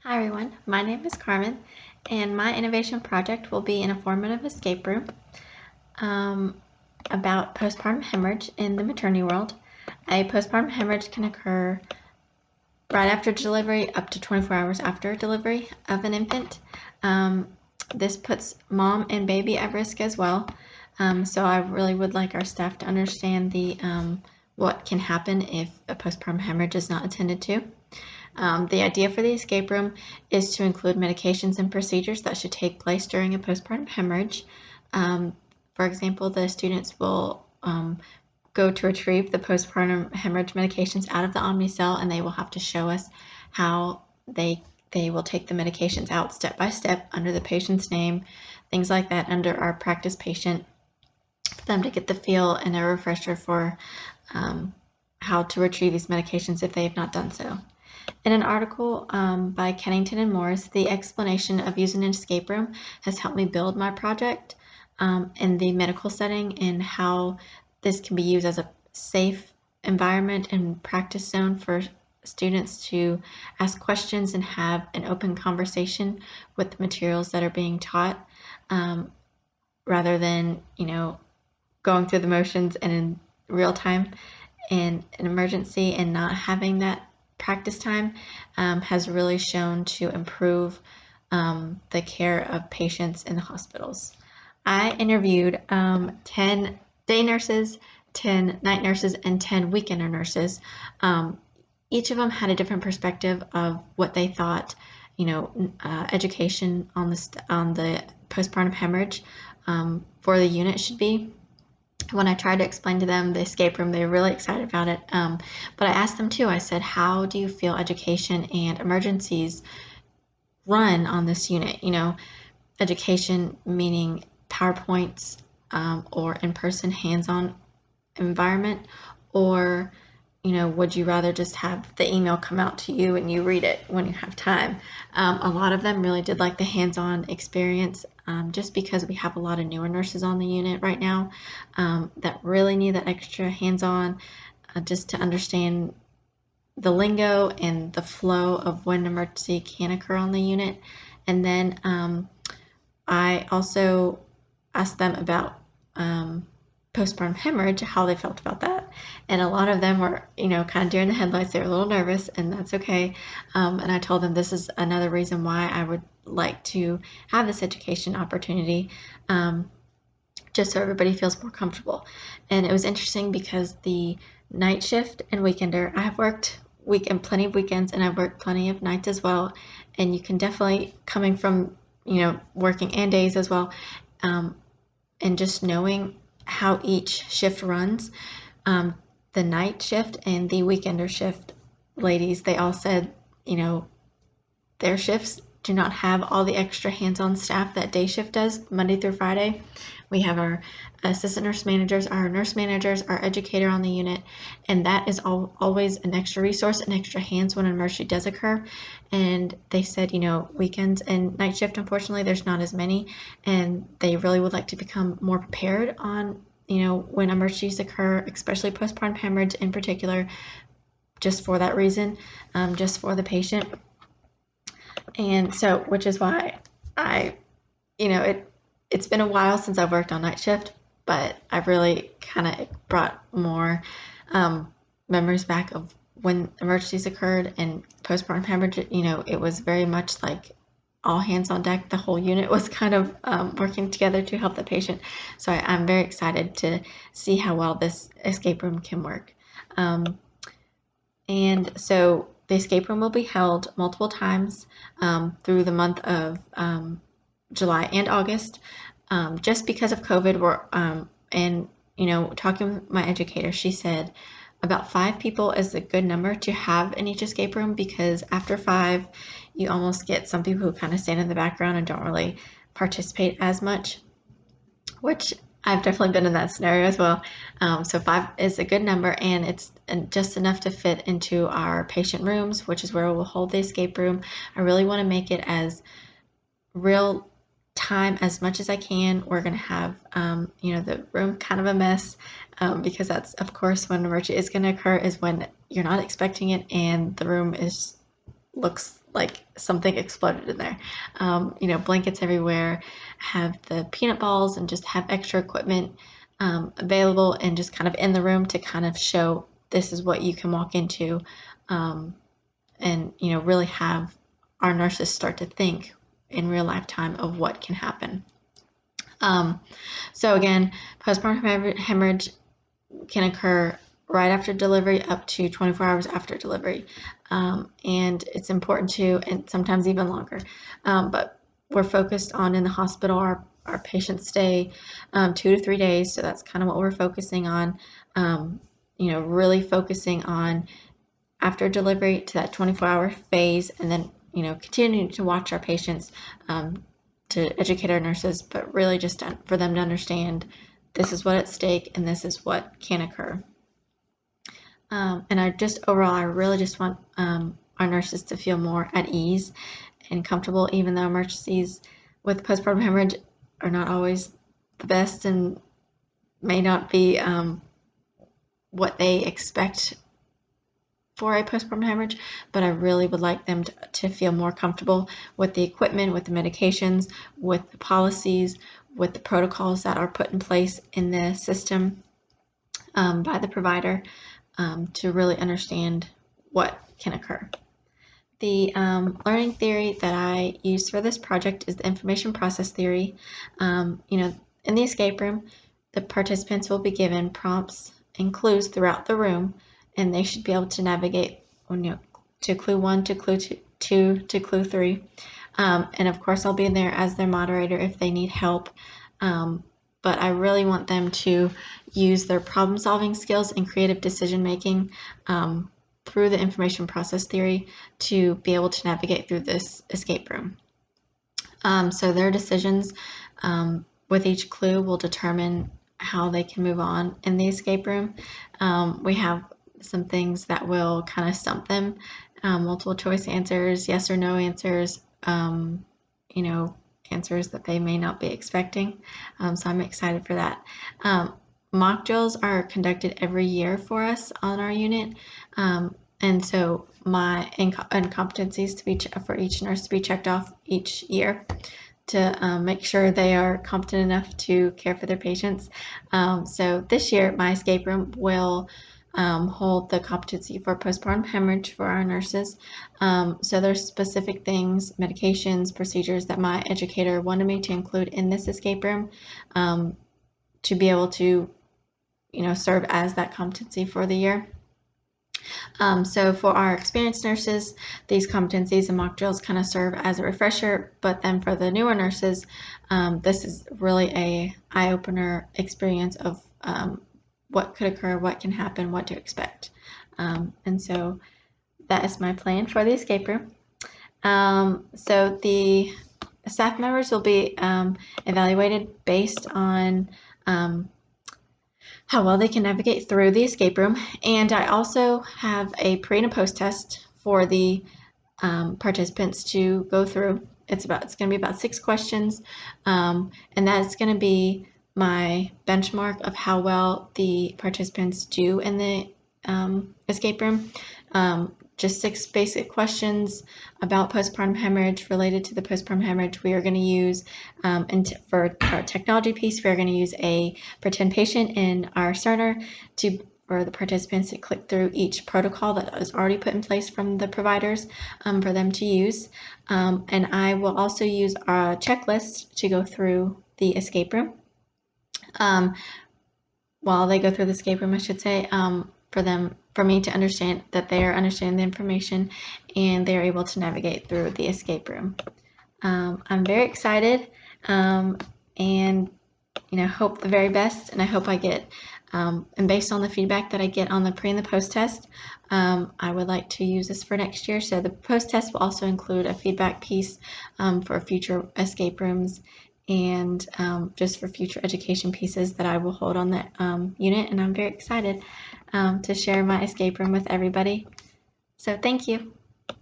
Hi everyone, my name is Carmen, and my innovation project will be an informative escape room about postpartum hemorrhage in the maternity world. A postpartum hemorrhage can occur right after delivery up to 24 hours after delivery of an infant. This puts mom and baby at risk as well. So I really would like our staff to understand what can happen if a postpartum hemorrhage is not attended to. The idea for the escape room is to include medications and procedures that should take place during a postpartum hemorrhage. For example, the students will go to retrieve the postpartum hemorrhage medications out of the Omnicell, and they will have to show us how they will take the medications out step by step under the patient's name, things like that, under our practice patient, for them to get the feel and a refresher for how to retrieve these medications if they have not done so. In an article by Kennington and Morris, the explanation of using an escape room has helped me build my project in the medical setting and how this can be used as a safe environment and practice zone for students to ask questions and have an open conversation with the materials that are being taught, rather than, going through the motions and in real time in an emergency and not having that practice time has really shown to improve the care of patients in the hospitals. I interviewed 10 day nurses, 10 night nurses, and 10 weekender nurses. Each of them had a different perspective of what they thought, education on the postpartum hemorrhage for the unit should be. When I tried to explain to them the escape room, they were really excited about it. But I asked them too, I said, how do you feel education and emergencies run on this unit? Education meaning PowerPoints or in-person hands-on environment, or would you rather just have the email come out to you and you read it when you have time? A lot of them really did like the hands-on experience, just because we have a lot of newer nurses on the unit right now that really need that extra hands-on, just to understand the lingo and the flow of when an emergency can occur on the unit. And then I also asked them about postpartum hemorrhage, how they felt about that. And a lot of them were, kind of deer in the headlights. They were a little nervous, and that's okay. And I told them this is another reason why I would like to have this education opportunity, just so everybody feels more comfortable. And it was interesting because the night shift and weekender, I have worked plenty of weekends, and I've worked plenty of nights as well. And you can definitely, coming from, working and days as well, and just knowing how each shift runs, the night shift and the weekender shift ladies, they all said, their shifts do not have all the extra hands-on staff that day shift does Monday through Friday. We have our assistant nurse managers, our nurse managers, our educator on the unit, and that is always an extra resource and extra hands when an emergency does occur. And they said, weekends and night shift, unfortunately, there's not as many, and they really would like to become more prepared on, when emergencies occur, especially postpartum hemorrhage in particular, just for that reason, just for the patient. And so, which is why it's been a while since I've worked on night shift, but I've really kind of brought more memories back of when emergencies occurred and postpartum hemorrhage. It was very much like all hands on deck. The whole unit was kind of working together to help the patient. So I'm very excited to see how well this escape room can work. And so the escape room will be held multiple times through the month of July and August. Just because of COVID, talking with my educator, she said about 5 people is a good number to have in each escape room, because after 5, you almost get some people who kind of stand in the background and don't really participate as much, which I've definitely been in that scenario as well. So 5 is a good number, and it's just enough to fit into our patient rooms, which is where we'll hold the escape room. I really want to make it as real time as much as I can. We're going to have, the room kind of a mess, because that's, of course, when an emergency is going to occur, is when you're not expecting it, and the room is looks like something exploded in there. Blankets everywhere, have the peanut balls, and just have extra equipment available and just kind of in the room to kind of show this is what you can walk into, and really have our nurses start to think in real life time of what can happen. So again, postpartum hemorrhage can occur right after delivery up to 24 hours after delivery. And it's important to, and sometimes even longer. But we're focused on in the hospital, our patients stay 2 to 3 days. So that's kind of what we're focusing on, really focusing on after delivery to that 24-hour phase, and then, continuing to watch our patients, to educate our nurses, but really just for them to understand this is what's at stake and this is what can occur. And I really just want our nurses to feel more at ease and comfortable, even though emergencies with postpartum hemorrhage are not always the best and may not be what they expect for a postpartum hemorrhage, but I really would like them to feel more comfortable with the equipment, with the medications, with the policies, with the protocols that are put in place in the system by the provider, to really understand what can occur. The learning theory that I used for this project is the information process theory. In the escape room, the participants will be given prompts and clues throughout the room, and they should be able to navigate to clue 1 to clue 2 to clue 3. And of course, I'll be there as their moderator if they need help. But I really want them to use their problem-solving skills and creative decision-making through the information process theory to be able to navigate through this escape room. So their decisions with each clue will determine how they can move on in the escape room. We have some things that will kind of stump them, multiple choice answers, yes or no answers, answers that they may not be expecting. So I'm excited for that. Mock drills are conducted every year for us on our unit. And so my incompetencies for each nurse to be checked off each year to make sure they are competent enough to care for their patients. So this year, my escape room will hold the competency for postpartum hemorrhage for our nurses. So there's specific things, medications, procedures that my educator wanted me to include in this escape room to be able to, serve as that competency for the year. So for our experienced nurses, these competencies and mock drills kind of serve as a refresher, but then for the newer nurses, this is really a eye-opener experience of what could occur, what can happen, what to expect. And so that is my plan for the escape room. So the staff members will be evaluated based on how well they can navigate through the escape room. And I also have a pre and a post test for the participants to go through. It's going to be about 6 questions, and that's going to be my benchmark of how well the participants do in the escape room. Just 6 basic questions about postpartum hemorrhage related to the postpartum hemorrhage. We are going to use, for our technology piece, we are going to use a pretend patient in our Cerner for the participants to click through each protocol that is already put in place from the providers for them to use. And I will also use a checklist to go through the escape room. While they go through the escape room, I should say, for me to understand that they are understanding the information and they're able to navigate through the escape room. I'm very excited and hope the very best, and I hope I get, and based on the feedback that I get on the pre and the post test, I would like to use this for next year. So the post test will also include a feedback piece for future escape rooms and just for future education pieces that I will hold on that unit, and I'm very excited to share my escape room with everybody. So thank you.